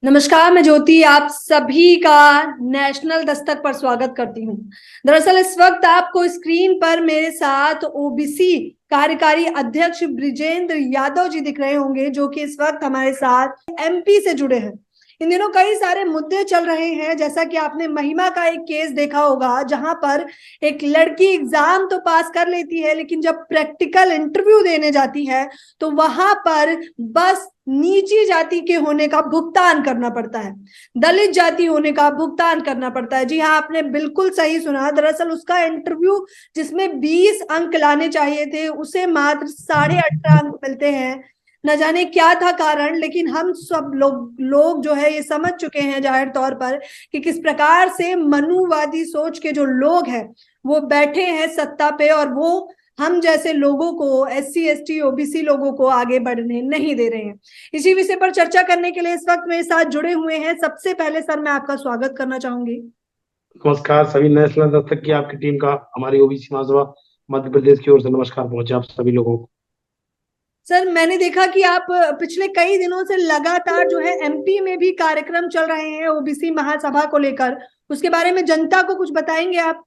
नमस्कार, मैं ज्योति आप सभी का नेशनल दस्तक पर स्वागत करती हूँ। दरअसल इस वक्त आपको स्क्रीन पर मेरे साथ ओबीसी कार्यकारी अध्यक्ष ब्रिजेंद्र यादव जी दिख रहे होंगे, जो कि इस वक्त हमारे साथ एमपी से जुड़े हैं। इन दिनों कई सारे मुद्दे चल रहे हैं, जैसा कि आपने महिमा का एक केस देखा होगा, जहां पर एक लड़की एग्जाम तो पास कर लेती है, लेकिन जब प्रैक्टिकल इंटरव्यू देने जाती है तो वहां पर बस नीची जाति के होने का भुगतान करना पड़ता है, दलित जाति होने का भुगतान करना पड़ता है। जी हाँ, आपने बिल्कुल सही सुना। दरअसल उसका इंटरव्यू जिसमें 20 अंक लाने चाहिए थे, उसे मात्र 18.5 अंक मिलते हैं। न जाने क्या था कारण, लेकिन हम सब लोग जो है ये समझ चुके हैं जाहिर तौर पर कि किस प्रकार से मनुवादी सोच के जो लोग हैं वो बैठे हैं सत्ता पे, और वो हम जैसे लोगों को, एससी एसटी ओबीसी लोगों को आगे बढ़ने नहीं दे रहे हैं। इसी विषय पर चर्चा करने के लिए इस वक्त मेरे साथ जुड़े हुए हैं। सबसे पहले सर, मैं आपका स्वागत करना चाहूंगी। नमस्कार सभी नेशनल दस्तक की आपकी टीम का हमारी ओबीसी महासभा मध्य प्रदेश की ओर से नमस्कार पहुंचे आप सभी लोगों को। सर, मैंने देखा कि आप पिछले कई दिनों से लगातार जो है एमपी में भी कार्यक्रम चल रहे हैं ओबीसी महासभा को लेकर, उसके बारे में जनता को कुछ बताएंगे आप?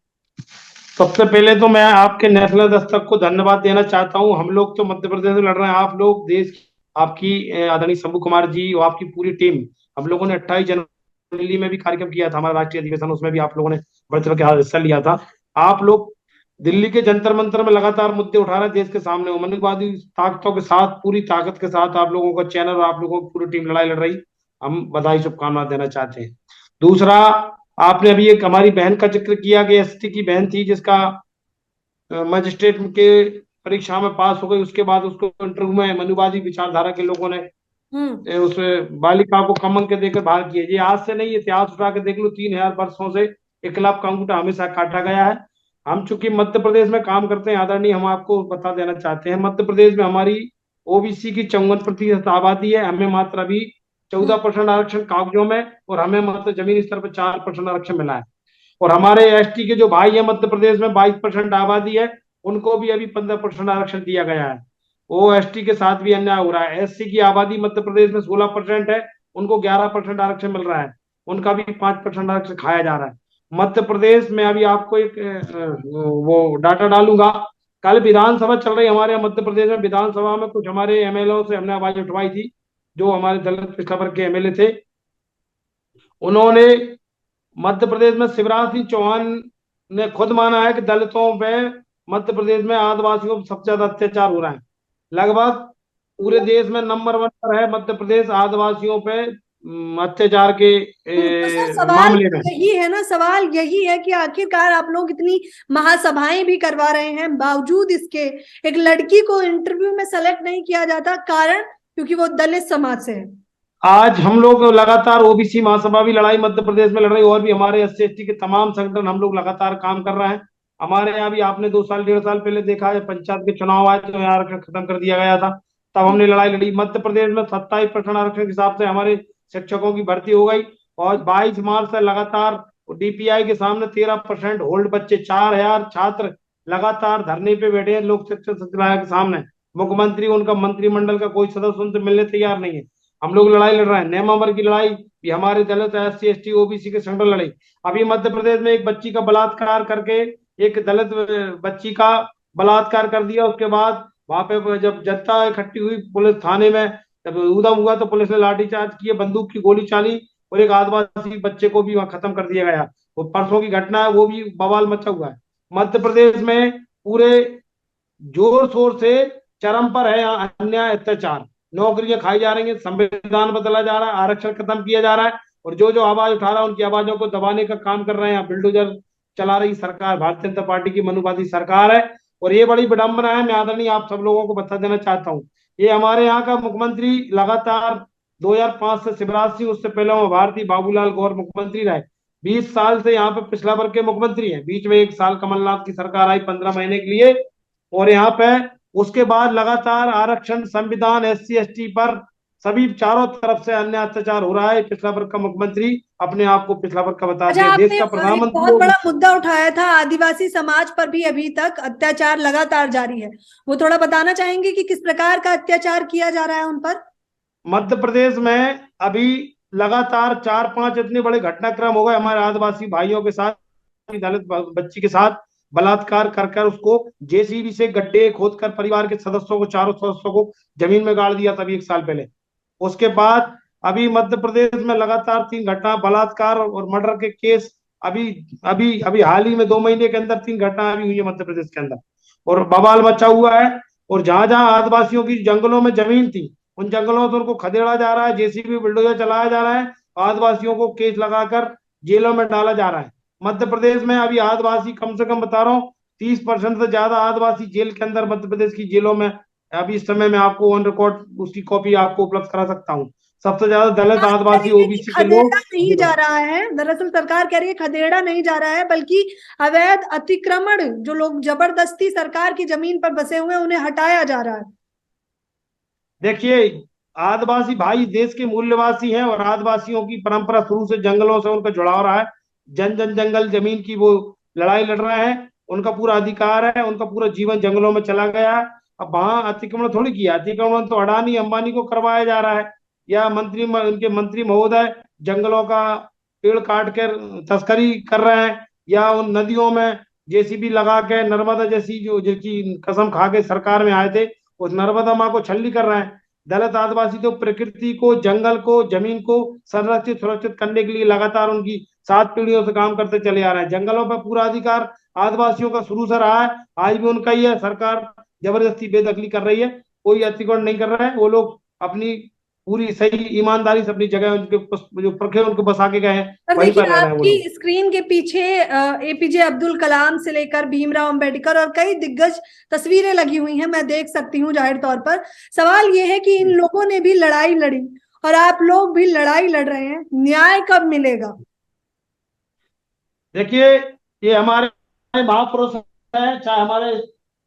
सबसे पहले तो मैं आपके नेशनल दस्तक को धन्यवाद देना चाहता हूं। हम लोग तो मध्य प्रदेश में लड़ रहे हैं, आप लोग देश आपकी आदरणीय शंभू कुमार जी और आपकी पूरी टीम, हम लोगों ने 28 जनवरी दिल्ली में भी कार्यक्रम किया था, हमारा राष्ट्रीय अधिवेशन, उसमें भी आप लोगों ने बढ़ चढ़ के हिस्सा लिया था। आप लोग दिल्ली के जंतर मंतर में लगातार मुद्दे उठा रहे हैं देश के सामने, उमरवादी ताकतों के साथ, पूरी ताकत के साथ आप लोगों का चैनल और आप लोगों की पूरी टीम लड़ाई लड़ रही। हम बधाई शुभकामनाएं देना चाहते हैं। दूसरा, आपने अभी एक हमारी बहन का जिक्र किया कि एसटी की बहन थी जिसका मजिस्ट्रेट के परीक्षा में पास हो गई, उसके बाद उसको इंटरव्यू में मनुवादी विचारधारा के लोगों ने हम्म। उस बालिका को कम अंक देकर बाहर किए। ये आज से नहीं, इतिहास उठा के देख लो, 3000 वर्षों से इनकलाब का अंगूठा हमेशा काटा गया है। हम चूंकि मध्य प्रदेश में काम करते हैं आदरणीय, हम आपको बता देना चाहते हैं, मध्य प्रदेश में हमारी ओबीसी की 54% आबादी है। हमें मात्र अभी 14% आरक्षण कागजों में, और हमें मात्र जमीनी स्तर पर 4% आरक्षण मिला है। और हमारे एसटी के जो भाई है मध्य प्रदेश में 22% आबादी है, उनको भी अभी 15% आरक्षण दिया गया है। वो एसटी के साथ भी अन्याय हो रहा है। एससी की आबादी मध्य प्रदेश में 16% है, उनको 11% आरक्षण मिल रहा है, उनका भी 5% आरक्षण खाया जा रहा है। मध्य प्रदेश में अभी आपको एक वो डाटा डालूंगा। कल विधानसभा चल रही हमारे मध्य प्रदेश में, विधानसभा में कुछ हमारे एमएलओ से हमने आवाज उठवाई थी, जो हमारे दलित पिछड़ा वर्ग के एमएलए थे। उन्होंने मध्य प्रदेश में शिवराज सिंह चौहान ने खुद माना है कि दलितों पे मध्य प्रदेश में आदिवासियों पर सबसे ज्यादा अत्याचार हो रहा है। लगभग पूरे देश में नंबर 1 पर है मध्य प्रदेश आदिवासियों पे अत्याचार के तो सर, सवाल मामले में। यही है ना, सवाल यही है कि आखिरकार आप लोग इतनी महासभाएं भी करवा रहे हैं, बावजूद इसके एक लड़की को इंटरव्यू में सेलेक्ट नहीं किया जाता। कारण क्योंकि वो दलित समाज से है। आज हम लोग लगातार ओबीसी महासभा भी लड़ाई मध्य प्रदेश में लड़ रही, और भी हमारे एससी एसटी के तमाम संगठन हम लोग लगातार काम कर रहे हैं। हमारे यहाँ भी आपने 2 साल 1.5 साल पहले देखा है, पंचायत के चुनाव आए तो यहाँ आरक्षण खत्म कर दिया गया था, तब हमने लड़ाई लड़ी। मध्य प्रदेश में 27% आरक्षण के हिसाब से हमारे शिक्षकों की भर्ती हो गई, और 22 मार्च से लगातार डीपीआई के सामने 13% होल्ड बच्चे, 4,000 छात्र लगातार धरने पे बैठे हैं लोक शिक्षण संचालय के सामने। मुख्यमंत्री, उनका मंत्रिमंडल का कोई सदस्य उनसे मिलने तैयार नहीं है। हम लोग लड़ाई लड़ रहे हैं, नेमावर की लड़ाई भी हमारे दलित एससी एसटी ओबीसी के संगठन लड़ाई। अभी मध्य प्रदेश में एक बच्ची का बलात्कार करके, एक दलित बच्ची का बलात्कार कर दिया, उसके बाद वहां पे जब जनता इकट्ठी हुई पुलिस थाने में, जब ऊधम हुआ तो पुलिस ने लाठीचार्ज किए, बंदूक की गोली चाली, और एक आदिवासी बच्चे को भी वहां खत्म कर दिया गया। वो परसों की घटना है, वो भी बवाल मचा हुआ है मध्य प्रदेश में। पूरे जोर शोर से चरम पर है अन्याय अत्याचार, नौकरियां खाई जा रही हैं, संविधान बदला जा रहा है, आरक्षण खत्म किया जा रहा है, और जो जो आवाज उठा रहा है उनकी आवाजों को दबाने का काम कर रहे हैं बिल्डोजर चला रही सरकार, भारतीय जनता पार्टी की मनुवादी सरकार है। और ये बड़ी विडंबना है, मैं आदरणीय आप सब लोगों को बता देना चाहता हूँ। ये हमारे यहाँ का मुख्यमंत्री लगातार 2005 से शिवराज सिंह, उससे पहले वो भारती बाबूलाल गौर मुख्यमंत्री रहे, 20 साल से यहाँ पे पिछला वर्ग के मुख्यमंत्री हैं। बीच में 1 साल कमलनाथ की सरकार आई 15 महीने के लिए, और यहाँ पे उसके बाद लगातार आरक्षण, संविधान, एससी एसटी पर सभी चारों तरफ से अन्य अत्याचार हो रहा है। पिछला वर्ग का मुख्यमंत्री अपने आप को पिछला वर्ग का बताती अच्छा, है, देश आपने का एक प्रधानमंत्री बहुत लोग। बड़ा मुद्दा उठाया था, आदिवासी समाज पर भी अभी तक अत्याचार लगातार जारी है। वो थोड़ा बताना चाहेंगे कि किस प्रकार का अत्याचार किया जा रहा है उन पर? मध्य प्रदेश में अभी लगातार 4-5 इतने बड़े घटनाक्रम हो गए हमारे आदिवासी भाइयों के साथ, दलित बच्ची के साथ बलात्कार कर कर उसको जेसीबी से गड्ढे खोदकर परिवार के सदस्यों को, चारों सदस्यों को जमीन में गाड़ दिया था अभी 1 साल पहले। उसके बाद अभी मध्य प्रदेश में लगातार 3 घटना बलात्कार और मर्डर के केस, अभी अभी अभी हाल ही में 2 महीने के अंदर 3 घटना अभी हुई है मध्य प्रदेश के अंदर, और बवाल मचा हुआ है। और जहां जहां आदिवासियों की जंगलों में जमीन थी, उन जंगलों से उनको खदेड़ा जा रहा है, जेसीबी बुलडोजर चलाया जा रहा है, आदिवासियों को केस लगाकर जेलों में डाला जा रहा है। मध्य प्रदेश में अभी आदिवासी, कम से कम बता रहा हूँ, 30% से ज्यादा आदिवासी जेल के अंदर मध्य प्रदेश की जेलों में अभी इस समय मैं आपको ऑन रिकॉर्ड उसकी कॉपी आपको उपलब्ध करा सकता हूँ। सबसे ज्यादा दलित, सरकार कह आदिवासी, रही है कि ओबीसी के लोग खदेड़ा नहीं जेलों जा में। रहा है, दरअसल सरकार कह रही है खदेड़ा नहीं जा रहा है, बल्कि अवैध अतिक्रमण, जो लोग जबरदस्ती सरकार की जमीन पर बसे हुए हैं, उन्हें हटाया जा रहा है। देखिए, आदिवासी भाई देश के मूल्यवासी हैं, और आदिवासियों की परंपरा शुरू से जंगलों से उनका जुड़ाव रहा है। जन जन जंगल जमीन की वो लड़ाई लड़ रहे हैं, उनका पूरा अधिकार है, उनका पूरा जीवन जंगलों में चला गया है। अब वहां अतिक्रमण थोड़ी किया, अतिक्रमण तो अडानी अंबानी को करवाया जा रहा है, या उनके मंत्री महोदय जंगलों का पेड़ काट कर तस्करी कर रहे हैं, या उन नदियों में जेसीबी लगा के नर्मदा जैसी जो जिनकी कसम खा के सरकार में आए थे, उस नर्मदा माँ को छलनी कर रहे हैं। दलित आदिवासी तो प्रकृति को, जंगल को, जमीन को संरक्षित सुरक्षित करने के लिए लगातार उनकी 7 पीढ़ियों से काम करते चले आ रहे हैं। जंगलों पर पूरा अधिकार आदिवासियों का शुरू से रहा है, आज भी उनका ही है। सरकार जबरदस्ती बेदखली कर रही है, कोई अतिक्रमण नहीं कर रहा है। वो लोग अपनी पूरी सही ईमानदारी से अपनी जगह, उनके जो प्रखे उनको बसा के गए हैं, और वहीं देखिए, पर रह रहे हैं वो आपकी लोग। स्क्रीन के पीछे एपीजे अब्दुल कलाम से लेकर भीमराव अंबेडकर और कई दिग्गज तस्वीरें लगी हुई हैं, मैं देख सकती हूँ जाहिर तौर पर। सवाल ये है कि इन लोगों ने भी लड़ाई लड़ी और आप लोग भी लड़ाई लड़ रहे हैं, न्याय कब मिलेगा? देखिए, ये हमारे महापुरुष हैं, चाहे हमारे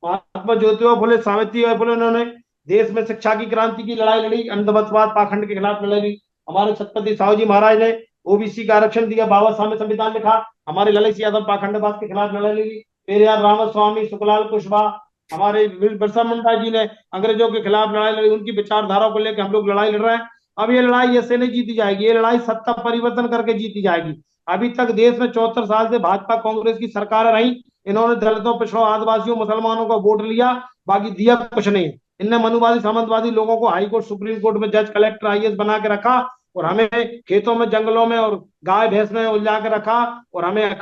महात्मा ज्योतिबा फुले, सावित्रीबाई फुले, उन्होंने देश में शिक्षा की क्रांति की लड़ाई लड़ी, अंधविश्वास पाखंड के खिलाफ लड़ाई लड़ी। हमारे छत्रपति साहू जी महाराज ने ओबीसी का आरक्षण दिया, बाबा साहब ने संविधान लिखा। हमारे ललित यादव पाखंडवाद के खिलाफ लड़ाई लड़ी, पेरियार रामास्वामी, सुखलाल कुशवाहा, हमारे बिरसा मुंडा जी ने अंग्रेजों के खिलाफ लड़ाई लड़ी। उनकी विचारधाराओं को लेकर हम लोग लड़ाई लड़ रहे हैं। अब ये लड़ाई ऐसे नहीं जीती जाएगी, ये लड़ाई सत्ता परिवर्तन करके जीती जाएगी। अभी तक देश में 74 साल से भाजपा कांग्रेस की सरकार रही, इन्होंने दलितों, पिछड़ों, आदिवासियों, मुसलमानों को वोट लिया, बाकी दिया कुछ नहीं। इनने मनुवादी सामंतवादी लोगों को हाई कोर्ट, सुप्रीम कोर्ट में जज, कलेक्टर, आईएएस बना के रखा, और हमें खेतों में, जंगलों में और गाय भैंस में उलझा के रखा, और हमें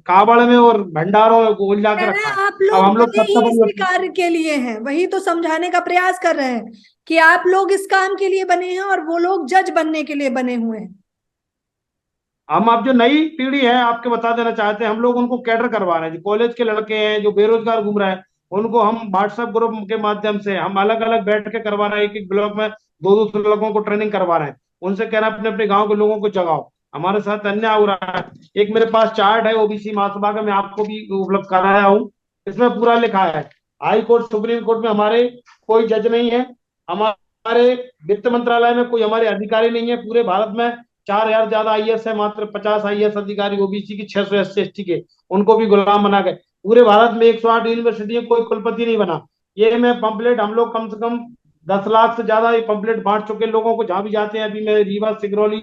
कावड़ में और भंडारों में उलझा कह के रहे रखा हैं है। आप अब लोग हम लोग बने सत्ता ही इसी परिवर्तन। कार्य के लिए हैं, वही तो समझाने का प्रयास कर रहे हैं कि आप लोग इस काम के लिए बने हैं और वो लोग जज बनने के लिए बने हुए हैं। हम अब जो नई पीढ़ी है आपके बता देना चाहते हैं, हम लोग उनको कैडर करवा रहे हैं। जो कॉलेज के लड़के हैं, जो बेरोजगार घूम रहे हैं, उनको हम व्हाट्सएप ग्रुप के माध्यम से हम अलग अलग बैठ के करवा रहे हैं। एक एक ब्लॉक में 200 लोगों को ट्रेनिंग करवा रहे हैं। उनसे कह रहे हैं अपने अपने गाँव के लोगों को जगाओ। हमारे साथ अन्याय हो रहा है। एक मेरे पास चार्ट है ओबीसी महासभा का, मैं आपको भी उपलब्ध कराया हूँ। इसमें पूरा लिखा है, हाई कोर्ट, सुप्रीम कोर्ट में हमारे कोई जज नहीं है, हमारे वित्त मंत्रालय में कोई हमारे अधिकारी नहीं है। पूरे भारत में 4,000 ज्यादा आईएएस है, मात्र 50 आईएएस अधिकारी ओबीसी की, 600 एससी एसटी के, उनको भी गुलाम बना गए। पूरे भारत में 108 यूनिवर्सिटी है, कोई कुलपति नहीं बना। ये मैं पंपलेट, हम लोग कम से कम 10 लाख से ज्यादा ये पंपलेट बांट चुके लोगों को, जहां भी जाते हैं। अभी मैं रीवा, सिगरौली,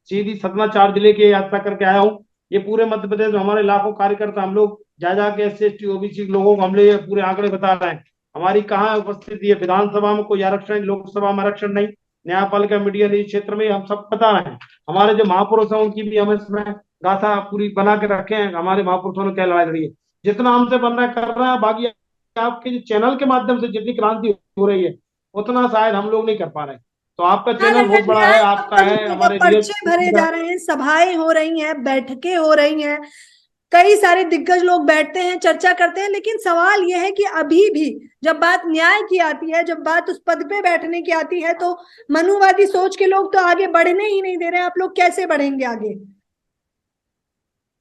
सीधी सतना, 4 जिले की यात्रा करके आया हूँ। ये पूरे मध्य प्रदेश में हमारे लाखों कार्यकर्ता, हम लोग जा जाके एससी एसटी ओबीसी लोगों को हमले पूरे आंकड़े बता रहे हैं। हमारी कहाँ उपस्थिति है, विधानसभा में कोई आरक्षण, लोकसभा में आरक्षण नहीं, न्यायपालिका, मीडिया, निजी क्षेत्र में हम सब बता रहे हैं। हमारे जो महापुरुष हैं उनकी भी हम इसमें गाथा पूरी बना के रखे हैं, हमारे महापुरुषों ने क्या लड़ाई लड़ी है। जितना हमसे बन रहा है कर रहा है, बाकी आपके जो चैनल के माध्यम से जितनी क्रांति हो रही है, उतना शायद हम लोग नहीं कर पा रहे हैं। तो आपका चैनल बहुत बड़ा है, न्याय आपका कब है, मिलेगा? हमारे पर्चे भरे नीरज जा रहे हैं, सभाएं हो रही हैं, बैठकें हो रही हैं, कई सारे दिग्गज लोग बैठते हैं, चर्चा करते हैं, लेकिन सवाल यह है कि अभी भी जब बात न्याय की आती है, जब बात उस पद पे बैठने की आती है, तो मनुवादी सोच के लोग तो आगे बढ़ने ही नहीं दे रहे हैं। आप लोग कैसे बढ़ेंगे आगे?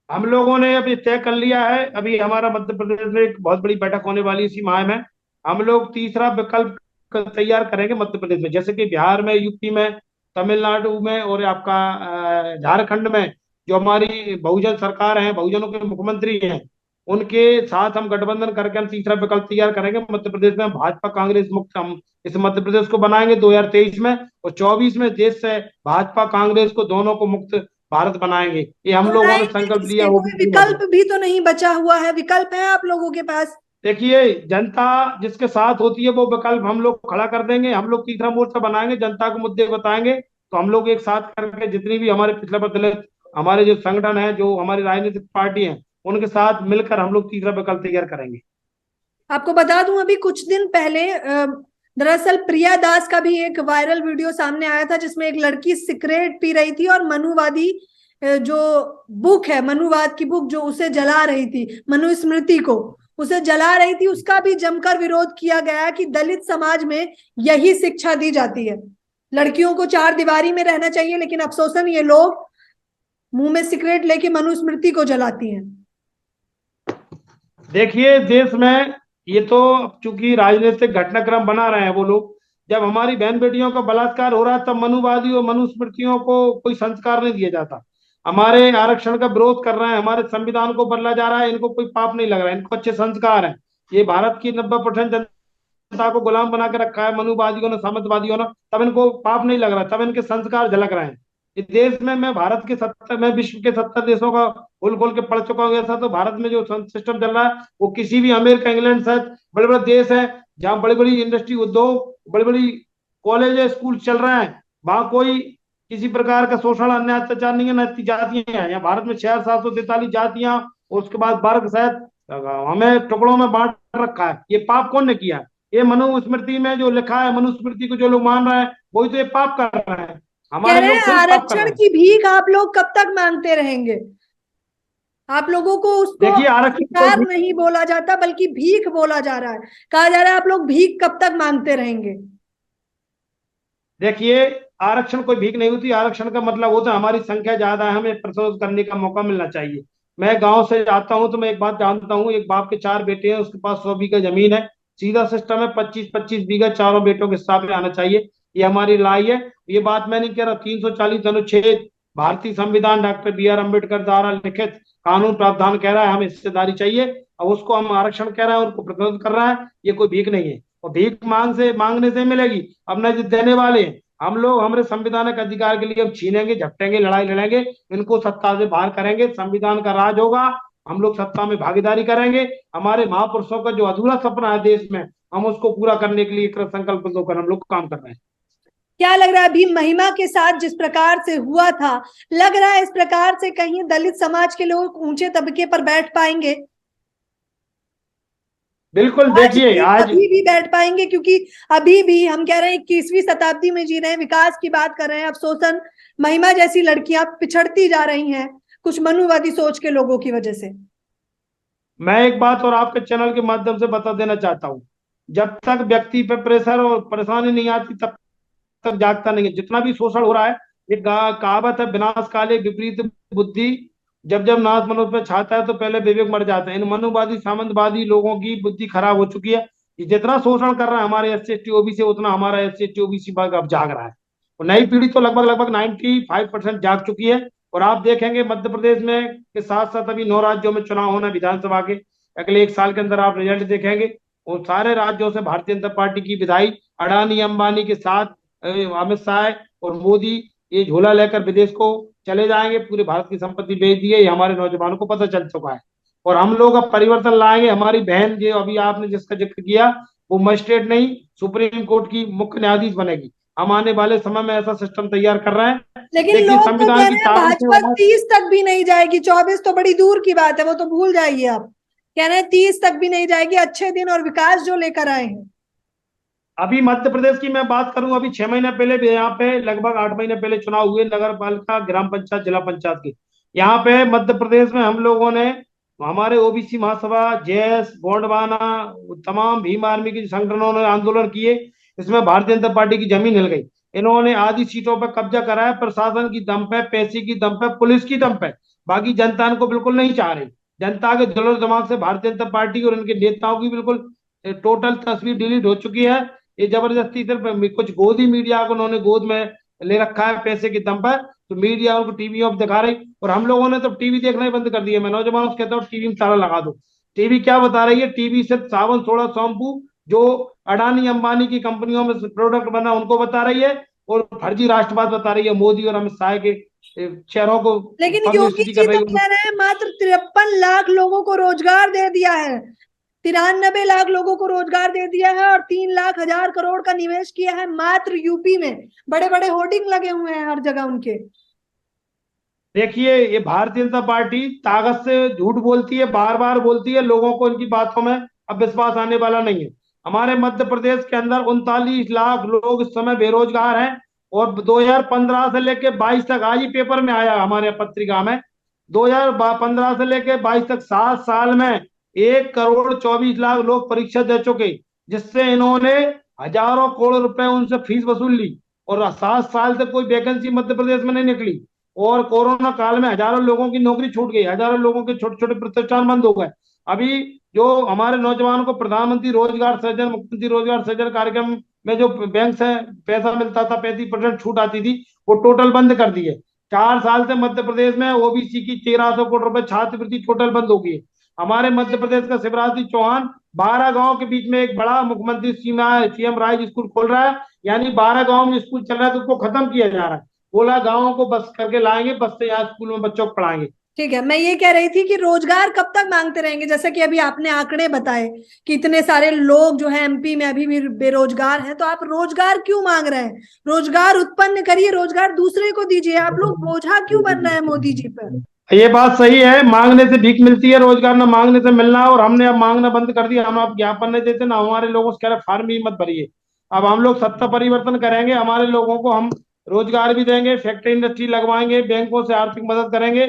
हम लोगों ने अभी तय कर लिया है, अभी हमारा मध्य प्रदेश में एक बहुत बड़ी बैठक होने वाली इसी माह में। हम लोग तीसरा विकल्प तैयार करेंगे मध्य प्रदेश में, जैसे कि बिहार में, यूपी में, तमिलनाडु में, और आपका झारखंड में जो हमारी बहुजन सरकार है, बहुजनों के मुख्यमंत्री हैं, उनके साथ हम गठबंधन करके हम तीसरा विकल्प तैयार करेंगे। मध्य प्रदेश में भाजपा कांग्रेस मुक्त हम इस मध्य प्रदेश को बनाएंगे 2023 में, और 24 में देश से भाजपा कांग्रेस को दोनों को मुक्त भारत बनाएंगे। ये हम लोगों ने बनाएंगे संकल्प लिया किसके, कोई ओबीसी में। विकल्प भी तो नहीं बचा हुआ है, विकल्प है आप लोगों के पास? देखिए, जनता जिसके साथ होती है वो विकल्प हम लोग खड़ा कर देंगे। हम लोग तीसरा मोर्चा बनाएंगे, जनता को मुद्दे बताएंगे, तो हम लोग एक साथ करके जितनी भी हमारे पिछले दलित हमारे जो संगठन है, जो हमारी राजनीतिक पार्टी है, उनके साथ मिलकर हम लोग तीसरा विकल्प तैयार करेंगे। आपको बता दूं, अभी कुछ दिन पहले दरअसल प्रिया दास का भी एक वायरल वीडियो सामने आया था, जिसमें एक लड़की सिगरेट पी रही थी और मनुवादी जो बुक है, मनुवाद की बुक जो उसे जला रही थी, मनुस्मृति को उसे जला रही थी, उसका भी जमकर विरोध किया गया कि दलित समाज में यही शिक्षा दी जाती है, लड़कियों को चार दीवारी में रहना चाहिए, लेकिन अफसोसन ये लोग मुंह में सिगरेट लेके मनुस्मृति को जलाती हैं। देखिए, देश में ये तो चूंकि राजनीतिक घटनाक्रम बना रहे हैं वो लोग। जब हमारी बहन बेटियों का बलात्कार हो रहा है तब मनुवादी और मनुस्मृतियों को कोई संस्कार नहीं दिया जाता। हमारे आरक्षण का विरोध कर रहे हैं, हमारे संविधान को बदला जा रहा है, इनको कोई पाप नहीं लग रहा है, इनको अच्छे संस्कार हैं। ये भारत की 90% जनता को गुलाम बना के रखा है मनुवादियों ने, सामंतवादियों ने, तब इनको पाप नहीं लग रहा, तब इनके संस्कार झलक रहे हैं। इस देश में मैं भारत के 70 मैं विश्व के 70 देशों का खोल खोल के पढ़ चुका हूँ ऐसा। तो भारत में जो सिस्टम चल रहा है वो किसी भी अमेरिका, इंग्लैंड से बड़े बड़े देश है जहाँ बड़ी बड़ी इंडस्ट्री, उद्योग, बड़ी बड़ी कॉलेज, स्कूल चल रहे हैं, वहां कोई किसी प्रकार का शोषण, अन्याय, अत्याचार नहीं है, न जातियां हैं। यहाँ भारत में 6,743 जातियां और उसके बाद वर्ग शायद हमें टुकड़ों में बांट रखा है। ये पाप कौन ने किया? ये मनुस्मृति में जो लिखा है, मनुस्मृति को जो लोग मान रहे हैं वही तो ये पाप कर रहे हैं। कह हमारे रहे लोग हैं थोड़ी पाप कर आरक्षण रहे हैं। की भीख आप लोग कब तक मांगते रहेंगे? आप लोगों को उसको देखिए, आरक्षण अधिकार कोई नहीं बोला जाता बल्कि भीख बोला जा रहा है, कहा जा रहा है आप लोग भीख कब तक मांगते रहेंगे? देखिए, आरक्षण कोई भीख नहीं होती। आरक्षण का मतलब होता है हमारी संख्या ज्यादा है, हमें प्रतिरोध करने का मौका मिलना चाहिए। मैं गांव से आता हूं तो मैं एक बात जानता हूं, एक बाप के 4 बेटे हैं, उसके पास 100 बीघा जमीन है। सीधा सिस्टम है, 25-25 बीघा चारों बेटों के हिसाब में आना चाहिए। ये हमारी लड़ाई है। ये बात मैं नहीं कह रहा। 340 अनुच्छेद भारतीय संविधान डॉक्टर बी आर अम्बेडकर द्वारा लिखित कानून प्रावधान कह रहा है हमें हिस्सेदारी चाहिए, और उसको हम आरक्षण कह रहे हैं, उनको प्रतिरोध कर रहा है। ये कोई भीख नहीं है, और भीख मांगने से मिलेगी, अब न जो देने वाले हैं। हम लोग हमारे संविधानिक अधिकार के लिए हम छीनेंगे, झपटेंगे, लड़ाई लड़ेंगे, इनको सत्ता से बाहर करेंगे, संविधान का राज होगा, हम लोग सत्ता में भागीदारी करेंगे। हमारे महापुरुषों का जो अधूरा सपना है देश में, हम उसको पूरा करने के लिए कृत संकल्प होकर हम लोग काम कर रहे हैं। क्या लग रहा है अभी महिमा के साथ जिस प्रकार से हुआ था, लग रहा है इस प्रकार से कहीं दलित समाज के लोग ऊंचे तबके पर बैठ पाएंगे? बिल्कुल। आज देखिए, भी, आज अभी भी बैठ पाएंगे? क्योंकि अभी भी हम कह रहे हैं 21वीं शताब्दी में जी रहे हैं, विकास की बात कर रहे हैं, अफसोसन महिमा जैसी लड़कियां पिछड़ती जा रही हैं कुछ मनुवादी सोच के लोगों की वजह से। मैं एक बात और आपके चैनल के माध्यम से बता देना चाहता हूँ। जब तक व्यक्ति पे प्रेशर और परेशानी नहीं आती तब तक जागता नहीं है। जितना भी शोषण हो रहा है, एक कहावत है, विनाश काले विपरीत बुद्धि, जब जब नाश मनुष्य पे छाता है तो पहले विवेक मर जाता है। इन मनुवादी सामंतवादी लोगों की बुद्धि खराब हो चुकी है। ये जितना शोषण कर रहा है हमारे SC ST OBC, उतना हमारा SC ST OBC वर्ग अब जाग रहा है। और नई पीढ़ी तो लगभग लगभग 95% जाग चुकी है। और आप देखेंगे मध्य प्रदेश में के साथ साथ अभी 9 राज्यों में चुनाव होना विधानसभा के, अगले 1 साल के अंदर आप रिजल्ट देखेंगे। और सारे राज्यों से भारतीय जनता पार्टी की विधायी अडानी अंबानी के साथ अमित शाह और मोदी ये झोला लेकर विदेश को चले जाएंगे, पूरे भारत की संपत्ति बेच दी है, ये हमारे नौजवानों को पता चल चुका है। और हम लोग अब परिवर्तन लाएंगे। हमारी बहन जो अभी आपने जिसका जिक्र किया, वो मजिस्ट्रेट नहीं, सुप्रीम कोर्ट की मुख्य न्यायाधीश बनेगी। हम आने वाले समय में ऐसा सिस्टम तैयार कर रहे हैं। लेकिन देखिए, लोग तो कह संविधान की रहे हैं ताकत भाजपा 30 तक भी नहीं जाएगी, 24 तो बड़ी दूर की बात है, वो तो भूल जाइए आप। कह रहे हैं 30 तक भी नहीं जाएगी, अच्छे दिन और विकास जो लेकर आए हैं। अभी मध्य प्रदेश की मैं बात करूं, अभी 6 महीने पहले भी यहाँ पे लगभग 8 महीने पहले चुनाव हुए, नगर पालिका, ग्राम पंचायत, जिला पंचायत के। यहाँ पे मध्य प्रदेश में हम लोगों ने, हमारे OBC महासभा, JS, गोंडवाना, तमाम भीम आर्मी के संगठनों ने आंदोलन किए। इसमें भारतीय जनता पार्टी की जमीन हिल गई। इन्होंने आधी सीटों पर कब्जा करा है, प्रशासन की दम पे, पैसे की दम पे, पुलिस की दम पे। बाकी जनता इनको बिल्कुल नहीं चाह रही। जनता के दिलो दिमाग से भारतीय जनता पार्टी और इनके नेताओं की बिल्कुल टोटल तस्वीर डिलीट हो चुकी है। ये जबरदस्ती सिर्फ कुछ गोदी मीडिया को उन्होंने गोद में ले रखा है पैसे की दम पर, तो मीडिया उनको टीवी ऑफ दिखा रही। और हम लोगों ने तो टीवी देखना ही बंद कर दिया। मैं नौजवानों से कहता हूँ टीवी में ताला लगा दो। टीवी क्या बता रही है? टीवी से साबुन सोडा शैम्पू जो अडानी अंबानी की कंपनियों में प्रोडक्ट बना उनको बता रही है, और फर्जी राष्ट्रवाद बता रही है, मोदी और अमित शाह के शहरों को लेकिन योगी पब्लिसिटी जी कर रही तो है। कह रहे हैं मात्र 53 लाख लोगों को रोजगार दे दिया है, 93 लाख लोगों को रोजगार दे दिया है, और 3 लाख 1,000 करोड़ का निवेश किया है मात्र यूपी में। बड़े बड़े होर्डिंग लगे हुए हैं हर जगह उनके। देखिए, ये भारतीय जनता पार्टी ताकत से झूठ बोलती है, बार बार बोलती है, लोगों को इनकी बातों में अब विश्वास आने वाला नहीं है। हमारे मध्य प्रदेश के अंदर 39 लाख लोग इस समय बेरोजगार हैं, और 2015 से लेकर 22 तक, आज ही पेपर में आया हमारे पत्रिका में, 2015 से लेकर 22 तक 7 साल में 1,24,00,000 लोग परीक्षा दे चुके, जिससे इन्होंने हजारों करोड़ रुपए उनसे फीस वसूल ली, और 7 साल से कोई वैकेंसी मध्य प्रदेश में नहीं निकली। और कोरोना काल में हजारों लोगों की नौकरी छूट गई, हजारों लोगों के छोटे छोटे प्रतिष्ठान बंद हो गए। अभी जो हमारे नौजवानों को प्रधानमंत्री रोजगार सृजन, मुख्यमंत्री रोजगार सृजन कार्यक्रम में जो बैंक से पैसा मिलता था, 35% छूट आती थी, वो टोटल बंद कर दिए। 4 साल से मध्य प्रदेश में ओबीसी की 1,300 करोड़ रुपए छात्रवृत्ति टोटल बंद हो गई। हमारे मध्य प्रदेश का शिवराज सिंह चौहान 12 गांव के बीच में एक बड़ा मुख्यमंत्री सीएम राइज स्कूल खोल रहा है, यानी 12 गांव में स्कूल चल रहा है तो उसको खत्म किया जा रहा है। बोला गाँवों को बस करके लाएंगे, बस से यहाँ स्कूल में बच्चों को पढ़ाएंगे। ठीक है, मैं ये कह रही थी कि रोजगार कब तक मांगते रहेंगे? जैसा कि अभी आपने आंकड़े बताए कि इतने सारे लोग जो है एमपी में अभी भी बेरोजगार हैं, तो आप रोजगार क्यों मांग रहे हैं? रोजगार उत्पन्न करिए, रोजगार दूसरे को दीजिए, आप लोग बोझा क्यों बन रहे हैं मोदी जी पर? ये बात सही है, मांगने से भीख मिलती है, रोजगार ना मांगने से मिलना है, और हमने अब मांगना बंद कर दिया। हम अब ज्ञापन नहीं देते ना, हमारे लोगों से कह रहे फार्म ही मत भरिए। अब हम लोग सत्ता परिवर्तन करेंगे, हमारे लोगों को हम रोजगार भी देंगे, फैक्ट्री इंडस्ट्री लगवाएंगे, बैंकों से आर्थिक मदद करेंगे।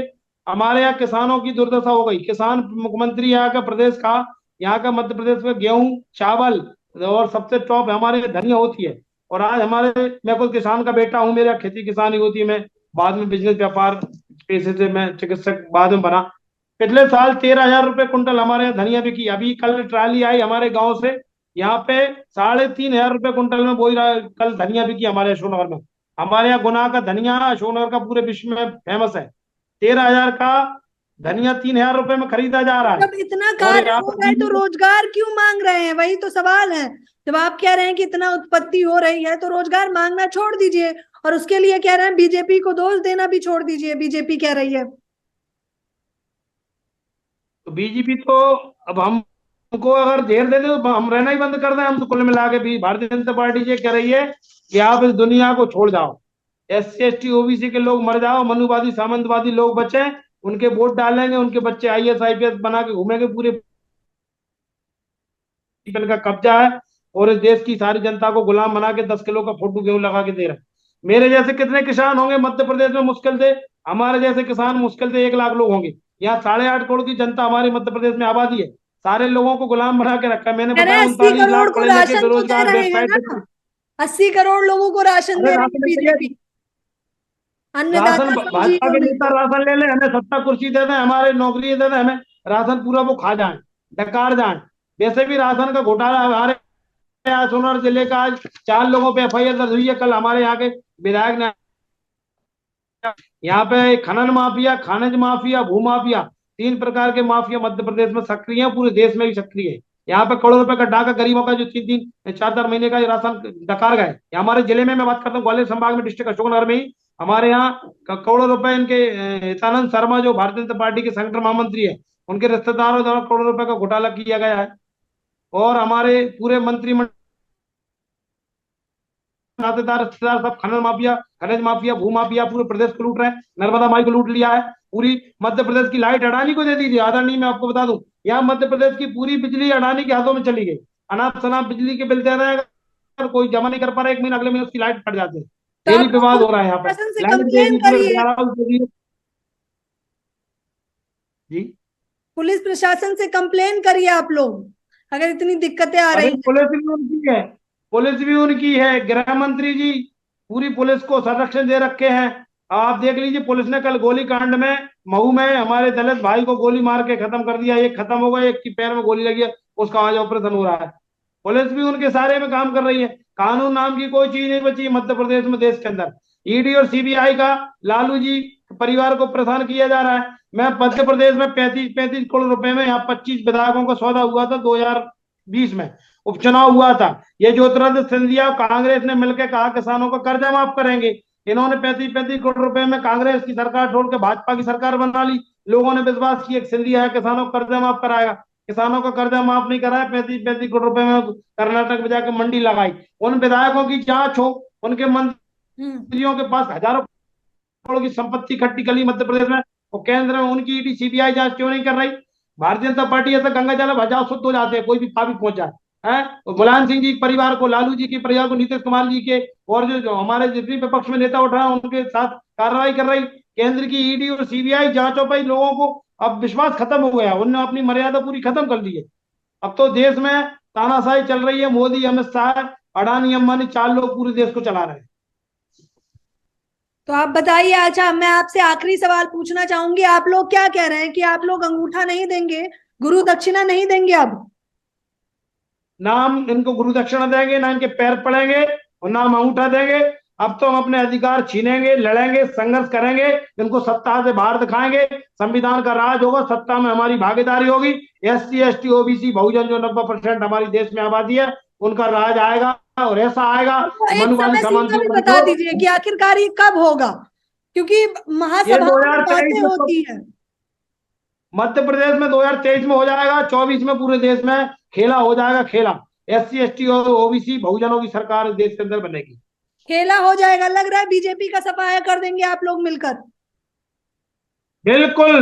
हमारे यहाँ किसानों की दुर्दशा हो गई। किसान मुख्यमंत्री यहाँ का प्रदेश का, यहाँ का मध्य प्रदेश में गेहूं चावल और सबसे टॉप हमारे यहाँ धनिया होती है। और आज हमारे, मैं खुद किसान का बेटा हूँ, मेरा खेती किसानी होती है, मैं बाद में बिजनेस व्यापार पेशे से मैं चिकित्सक बाद में बना। पिछले साल 13,000 रुपए कुंटल हमारे यहाँ धनिया बिकी। अभी कल ट्राली आई हमारे गांव से, यहाँ पे 3,500 रुपए कुंटल में बोई रहा, कल धनिया बिकी हमारे अशोकनगर में। हमारे यहाँ गुना का धनिया अशोकनगर का पूरे विश्व में फेमस है। 13,000 का धनिया 3,000 रुपए में खरीदा जा रहा है। जब इतना और कार्य यहाँ हो पे रहा है तो रोजगार क्यों मांग रहे हैं? वही तो सवाल है। जब आप कह रहे हैं कि इतना उत्पत्ति हो रही है तो रोजगार मांगना छोड़ दीजिए, और उसके लिए कह रहे हैं बीजेपी को दोष देना भी छोड़ दीजिए, बीजेपी कह रही है। तो बीजेपी तो, अब हमको अगर जेल दे दे तो हम रहना ही बंद कर दें। हम तो कुल मिला के भी भारतीय जनता पार्टी ये कह रही है कि आप इस दुनिया को छोड़ जाओ, SC ST OBC के लोग मर जाओ, मनुवादी सामंतवादी लोग बचे, उनके वोट डालेंगे, उनके बच्चे IAS IPS बना के घूमेंगे, पूरे का कब्जा है, और इस देश की सारी जनता को गुलाम बना के 10 किलो का फोटो गेहूं लगा के दे रहे हैं। मेरे जैसे कितने किसान होंगे मध्य प्रदेश में? मुश्किल से, हमारे जैसे किसान मुश्किल से 1 लाख लोग होंगे। यहाँ 8.5 करोड़ की जनता हमारी मध्य प्रदेश में आबादी है, सारे लोगों को गुलाम बना के रखा है। मैंने कह रहे बताया हैं 80 उनतालीस करोड़ लाख को पढ़े लिखे राशन तो दे बेरोजगार रहे हैं वेबसाइट। ना, 80 करोड़ लोगों को राशन अरे दे रही है राशन बीजेपी। राशन अन्नदाता भाजपा के समझिए नेता राशन ले ले, हमें सत्ता कुर्सी दे दें, हमारे नौकरी दे दें, हमें राशन पूरा वो खा जाए, डकार जाए। वैसे भी राशन का घोटाला हमारे यहाँ सोनभद्र जिले का आज 4 लोगों पे FIR दर्ज हुई है। कल हमारे यहाँ के विधायक ने, यहाँ पे खनन माफिया, खनिज माफिया, भू माफिया, 3 प्रकार के माफिया मध्य प्रदेश में सक्रिय है, पूरे देश में भी सक्रिय है। यहाँ पे करोड़ों रुपए का डाका गरीबों का जो 3-3 4-4 महीने का राशन डकार गए। हमारे जिले में मैं बात करता हूँ, ग्वालियर संभाग में, डिस्ट्रिक्ट अशोकनगर में ही हमारे यहाँ करोड़ों रुपए इनके हितानंद शर्मा जो भारतीय जनता पार्टी के संगठन महामंत्री है, उनके रिश्तेदारों द्वारा करोड़ों रुपए का घोटाला किया गया है। और हमारे पूरे मंत्रिमंडल नातेदार रिश्तेदार सब खनन माफिया, खनिज माफिया, भू माफिया पूरे प्रदेश को लूट रहे हैं। नर्मदा माई को लूट लिया है। पूरी मध्य प्रदेश की लाइट अडानी को दे दी थी। आदरणीय, मैं आपको बता दूं, यहाँ मध्य प्रदेश की पूरी बिजली अडानी के हाथों में चली गई। अनाप शनाप बिजली के बिल दे रहे हैं, कोई जमा नहीं कर पा रहा, 1 महीना अगले महीने उसकी लाइट फट जाती है। तो डेली आप लोग विवाद हो रहा है यहाँ पे, प्रशासन से लाइट दे कंप्लेन दी पूरे करिए, 11 के लिए। जी, पुलिस प्रशासन से कंप्लेन करिए आप लोग, अगर इतनी दिक्कतें आ अरे रही हैं। पुलिस भी उनकी है, पुलिस भी उनकी है, गृह मंत्री जी पूरी पुलिस को संरक्षण दे रखे हैं। आप देख लीजिए, पुलिस ने कल गोली कांड में मऊ में हमारे दलित भाई को गोली मार के खत्म कर दिया। एक खत्म हो गया, एक की पैर में गोली लगी है, उसका आज ऑपरेशन हो रहा है। पुलिस भी उनके सारे में काम कर रही है। कानून नाम की कोई चीज नहीं बची मध्य प्रदेश में, देश के अंदर। ED और CBI का लालू जी परिवार को परेशान किया जा रहा है। मैं मध्य प्रदेश में 35 करोड़ रुपए में यहाँ 25 विधायकों का सौदा हुआ था 2020 में, उपचुनाव हुआ था। ये ज्योतिरादित्य सिंधिया कांग्रेस ने मिलकर कहा किसानों का कर्जा माफ करेंगे। इन्होंने 35 करोड़ रुपए में कांग्रेस की सरकार छोड़ के भाजपा की सरकार बना ली। लोगों ने विश्वास किया सिंधिया है किसानों का कर्जा माफ कराएगा, किसानों का कर्जा माफ नहीं कराया। 35 करोड़ रुपए में कर्नाटक में जाकर मंडी लगाई। उन विधायकों की जांच हो, उनके मंत्रियों के पास हजारों करोड़ की संपत्ति इकट्ठी कर ली मध्य प्रदेश में, और केंद्र में उनकी ईडी सीबीआई जांच क्यों नहीं कर रही? भारतीय जनता पार्टी ऐसा गंगा जल भजाओ शुद्ध हो जाते हैं, कोई भी पापी पहुंच जाए है। मुलायम सिंह जी के परिवार को, लालू जी के परिवार को, नीतीश कुमार जी के और जो हमारे जितने विपक्ष में नेता उठ रहे हैं उनके साथ कार्रवाई कर रही केंद्र की ईडी और सीबीआई जांचों पर लोगों को अब विश्वास खत्म हो गया। उन्होंने अपनी मर्यादा पूरी खत्म कर ली है। अब तो देश में तानाशाही चल रही है। मोदी, अमित शाह, अडानी, अंबानी 4 लोग पूरे देश को चला रहे हैं। तो आप बताइए। अच्छा, मैं आपसे आखिरी सवाल पूछना चाहूंगी। आप लोग क्या कह रहे हैं कि आप लोग अंगूठा नहीं देंगे, गुरु दक्षिणा नहीं देंगे? अब नाम इनको गुरु दक्षिणा देंगे, ना इनके पैर पड़ेंगे और नाम अंगूठा देंगे। अब तो हम अपने अधिकार छीनेंगे, लड़ेंगे, संघर्ष करेंगे, इनको सत्ता से बाहर दिखाएंगे। संविधान का राज होगा, सत्ता में हमारी भागीदारी होगी। SC, ST, OBC, बहुजन जो 90% हमारी देश में आबादी है, उनका राज आएगा और ऐसा आएगा। एक समय सीमा भी बता दीजिए कि आखिरकार ये कब होगा, क्योंकि महासभा में बातें होती है। मध्य प्रदेश में 2023 में हो जाएगा, 24 में पूरे देश में खेला हो जाएगा। खेला SC, ST और OBC बहुजनों की सरकार देश के अंदर बनेगी। खेला हो जाएगा। लग रहा है बीजेपी का सफाया कर देंगे आप लोग मिलकर। बिल्कुल,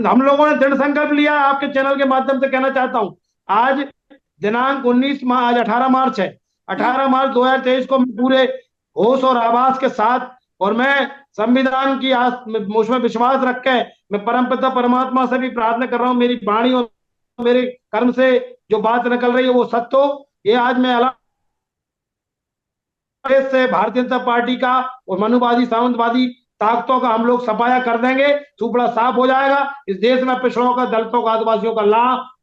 हम लोगों ने दृढ़ संकल्प लिया। आपके चैनल के माध्यम से कहना चाहता हूं, आज दिनांक 19 आज 18 मार्च है। 18 मार्च 2023 को मैं पूरे होश और आवाज के साथ, और मैं संविधान की उसमें विश्वास रख के मैं परमपिता परमात्मा से भी प्रार्थना कर रहा हूं, मेरी वाणी और मेरे कर्म से जो बात निकल रही है वो सत्य हो। ये आज मैं से भारतीय जनता पार्टी का और मनुवादी सामंतवादी ताकतों का हम लोग सफाया कर देंगे। सुपड़ा साफ हो जाएगा। इस देश में पिछड़ों का, दलितों का, आदिवासियों का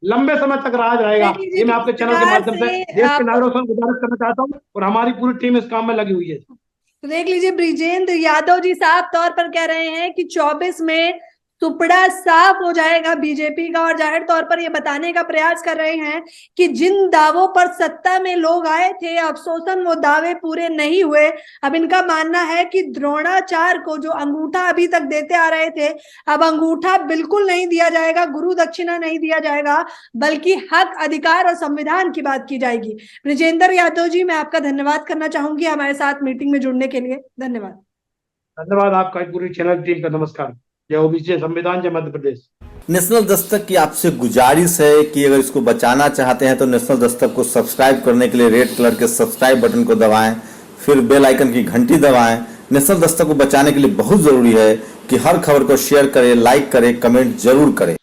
लंबे समय तक राज रहेगा। ये मैं आपके चैनल के माध्यम से देश के नागरिकों से गुजारिश करना चाहता हूँ, और हमारी पूरी टीम इस काम में लगी हुई है। तो देख लीजिए, ब्रिजेंद्र यादव जी साफ तौर पर कह रहे हैं कि 24 में सुपड़ा साफ हो जाएगा बीजेपी का, और जाहिर तौर पर ये बताने का प्रयास कर रहे हैं कि जिन दावों पर सत्ता में लोग आए थे, अफसोसन वो दावे पूरे नहीं हुए। अब इनका मानना है कि द्रोणाचार्य को जो अंगूठा अभी तक देते आ रहे थे, अब अंगूठा बिल्कुल नहीं दिया जाएगा, गुरु दक्षिणा नहीं दिया जाएगा, बल्कि हक, अधिकार और संविधान की बात की जाएगी। ब्रिजेंद्र यादव जी, मैं आपका धन्यवाद करना चाहूंगी हमारे साथ मीटिंग में जुड़ने के लिए। धन्यवाद। धन्यवाद आपका, पूरी चैनल टीम का नमस्कार। जय OBC, संविधान, जय मध्य प्रदेश। नेशनल दस्तक की आपसे गुजारिश है कि अगर इसको बचाना चाहते हैं तो नेशनल दस्तक को सब्सक्राइब करने के लिए रेड कलर के सब्सक्राइब बटन को दबाएं, फिर बेल आइकन की घंटी दबाएं। नेशनल दस्तक को बचाने के लिए बहुत जरूरी है कि हर खबर को शेयर करें, लाइक करें, कमेंट जरूर करें।